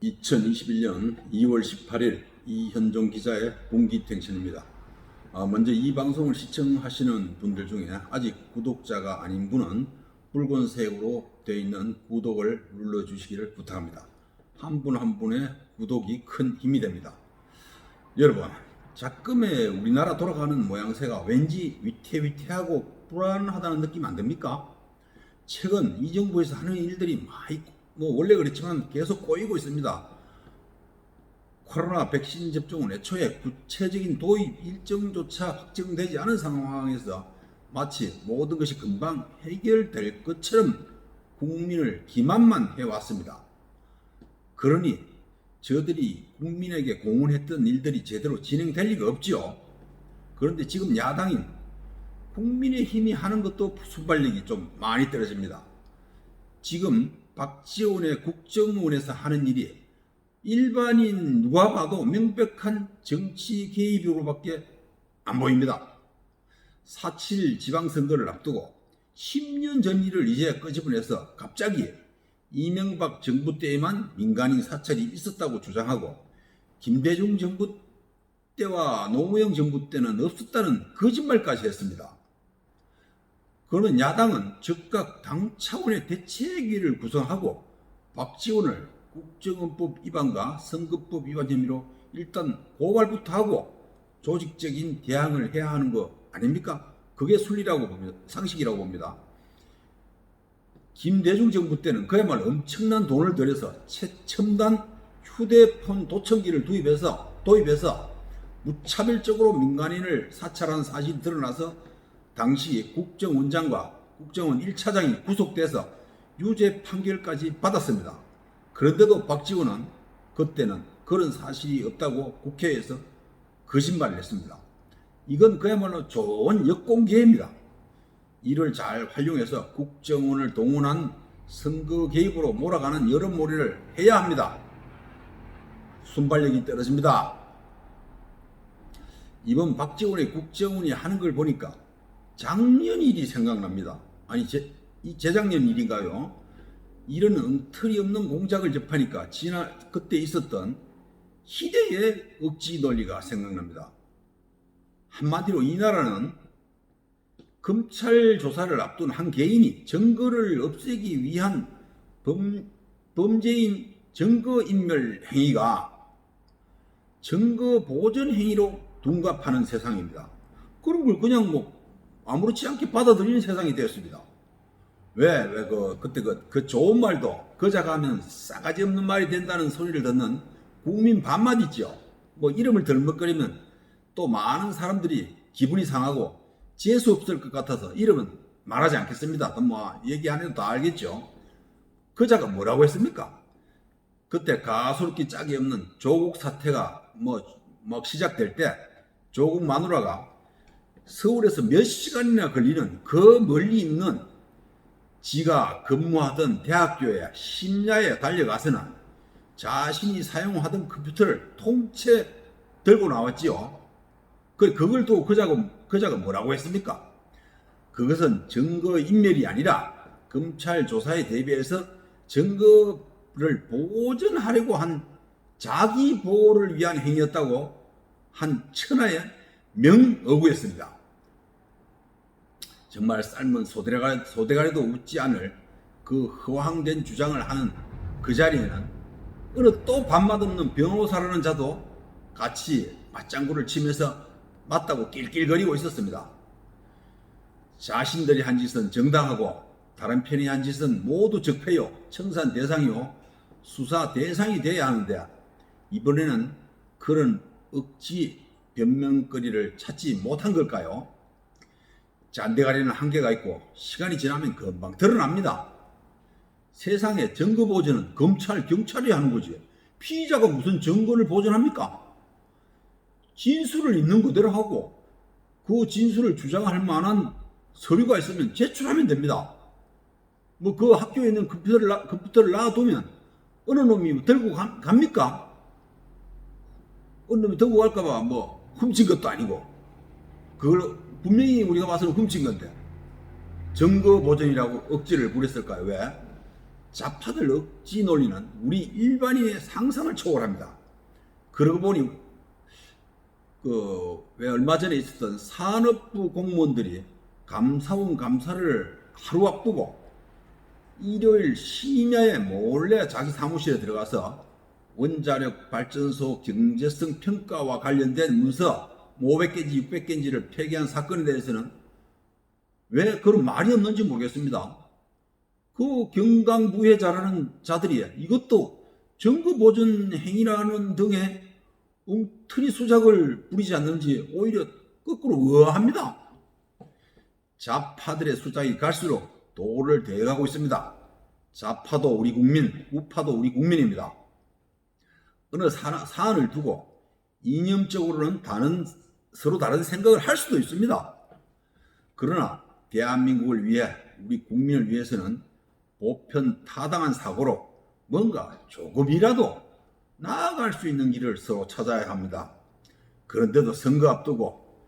2021년 2월 18일 이현종 기자의 분기탱신입니다. 먼저 이 방송을 시청하시는 분들 중에 아직 구독자가 아닌 분은 붉은색으로 되어 있는 구독을 눌러주시기를 부탁합니다. 한 분 한 분의 구독이 큰 힘이 됩니다. 여러분, 자금의 우리나라 돌아가는 모양새가 왠지 위태위태하고 불안하다는 느낌 안 듭니까? 최근 이 정부에서 하는 일들이 많이 원래 그랬지만 계속 꼬이고 있습니다. 코로나 백신 접종은 애초에 구체적인 도입 일정조차 확정되지 않은 상황에서 마치 모든 것이 금방 해결될 것처럼 국민을 기만만 해왔습니다. 그러니 저들이 국민에게 공언했던 일들이 제대로 진행될 리가 없죠. 그런데 지금 야당인 국민의힘이 하는 것도 순발력이 좀 많이 떨어집니다. 지금 박지원의 국정원에서 하는 일이 일반인 누가 봐도 명백한 정치 개입으로밖에 안 보입니다. 4.7 지방선거를 앞두고 10년 전 일을 이제 끄집어내서 갑자기 이명박 정부 때에만 민간인 사찰이 있었다고 주장하고 김대중 정부 때와 노무현 정부 때는 없었다는 거짓말까지 했습니다. 그러는 야당은 즉각 당 차원의 대책위를 구성하고 박지원을 국정원법 위반과 선거법 위반 혐의로 일단 고발부터 하고 조직적인 대항을 해야 하는 거 아닙니까? 그게 순리라고 봅니다. 상식이라고 봅니다. 김대중 정부 때는 그야말로 엄청난 돈을 들여서 최첨단 휴대폰 도청기를 도입해서 무차별적으로 민간인을 사찰한 사실이 드러나서 당시 국정원장과 국정원 1차장이 구속돼서 유죄 판결까지 받았습니다. 그런데도 박지원은 그때는 그런 사실이 없다고 국회에서 거짓말을 했습니다. 이건 그야말로 좋은 역공개입니다. 이를 잘 활용해서 국정원을 동원한 선거 개입으로 몰아가는 여론몰이를 해야 합니다. 순발력이 떨어집니다. 이번 박지원의 국정원이 하는 걸 보니까 작년 일이 생각납니다. 아니 재작년 일인가요? 이런 엉터리 없는 공작을 접하니까 그때 있었던 희대의 억지 논리가 생각납니다. 한마디로 이 나라는 검찰 조사를 앞둔 한 개인이 증거를 없애기 위한 범죄인 증거인멸 행위가 증거 보전 행위로 둔갑하는 세상입니다. 그런 걸 그냥 아무렇지 않게 받아들이는 세상이 되었습니다. 그때 그 좋은 말도 거작하면 싸가지 없는 말이 된다는 소리를 듣는 국민 반만 있죠. 이름을 덜먹거리면 또 많은 사람들이 기분이 상하고 재수 없을 것 같아서 이름은 말하지 않겠습니다. 얘기 안 해도 다 알겠죠. 그자가 뭐라고 했습니까? 그때 가소롭기 짝이 없는 조국 사태가 시작될 때 조국 마누라가 서울에서 몇 시간이나 걸리는 그 멀리 있는 지가 근무하던 대학교에 심야에 달려가서는 자신이 사용하던 컴퓨터를 통째 들고 나왔지요. 그걸 또 그자가 뭐라고 했습니까? 그것은 증거인멸이 아니라 검찰 조사에 대비해서 증거를 보존하려고 한 자기 보호를 위한 행위였다고 한 천하의 명어구였습니다. 정말 삶은 소대가리도 웃지 않을 그 허황된 주장을 하는 그 자리에는 어느 또 밥맛 없는 변호사라는 자도 같이 맞장구를 치면서 맞다고 낄낄거리고 있었습니다. 자신들이 한 짓은 정당하고 다른 편이 한 짓은 모두 적폐요, 청산 대상이요, 수사 대상이 돼야 하는데 이번에는 그런 억지 변명거리를 찾지 못한 걸까요? 잔대가리는 한계가 있고 시간이 지나면 금방 드러납니다. 세상에 증거 보존은 검찰, 경찰이 하는 거지. 피의자가 무슨 증거를 보존합니까? 진술을 있는 그대로 하고 그 진술을 주장할 만한 서류가 있으면 제출하면 됩니다. 그 학교에 있는 컴퓨터를 놔두면 어느 놈이 들고 갑니까? 어느 놈이 들고 갈까봐 훔친 것도 아니고 그걸 분명히 우리가 봐서는 훔친 건데 증거 보존이라고 억지를 부렸을까요? 왜? 좌파들 억지 논리는 우리 일반인의 상상을 초월합니다. 그러고 보니 왜 얼마 전에 있었던 산업부 공무원들이 감사원 감사를 하루 앞두고 일요일 심야에 몰래 자기 사무실에 들어가서 원자력 발전소 경제성 평가와 관련된 문서 500개인지 600개인지를 폐기한 사건에 대해서는 왜 그런 말이 없는지 모르겠습니다. 그 경강부에 잘하는 자들이 이것도 정거보전 행위라는 등의 엉터리 수작을 부리지 않는지 오히려 거꾸로 의아합니다. 좌파들의 수작이 갈수록 도를 대가고 있습니다. 좌파도 우리 국민, 우파도 우리 국민입니다. 어느 사안을 두고 이념적으로는 서로 다른 생각을 할 수도 있습니다. 그러나 대한민국을 위해 우리 국민을 위해서는 보편 타당한 사고로 뭔가 조금이라도 나아갈 수 있는 길을 서로 찾아야 합니다. 그런데도 선거 앞두고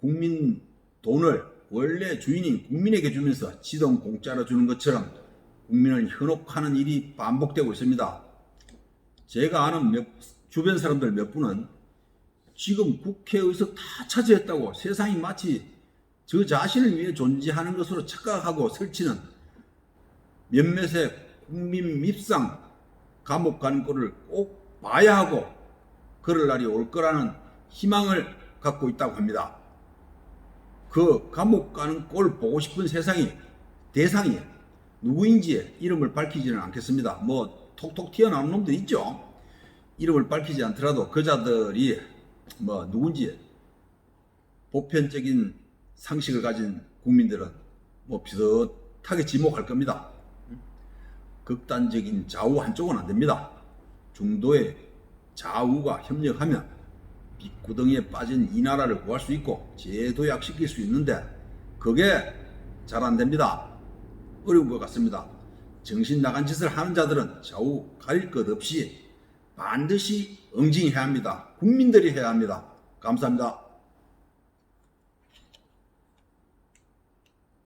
국민 돈을 원래 주인인 국민에게 주면서 지돈 공짜로 주는 것처럼 국민을 현혹하는 일이 반복되고 있습니다. 제가 아는 주변 사람들 몇 분은 지금 국회의석 다 차지했다고 세상이 마치 저 자신을 위해 존재하는 것으로 착각하고 설치는 몇몇의 국민 밉상 감옥 가는 꼴을 꼭 봐야 하고 그럴 날이 올 거라는 희망을 갖고 있다고 합니다. 그 감옥 가는 꼴 보고 싶은 대상이 누구인지 이름을 밝히지는 않겠습니다. 뭐 톡톡 튀어나오는 놈들 있죠. 이름을 밝히지 않더라도 그 자들이 누군지 보편적인 상식을 가진 국민들은 비슷하게 지목할 겁니다. 극단적인 좌우 한쪽은 안 됩니다. 중도의 좌우가 협력하면 빗구덩이에 빠진 이 나라를 구할 수 있고 재도약시킬 수 있는데 그게 잘 안 됩니다. 어려운 것 같습니다. 정신 나간 짓을 하는 자들은 좌우 가릴 것 없이 반드시 응징해야 합니다. 국민들이 해야 합니다. 감사합니다.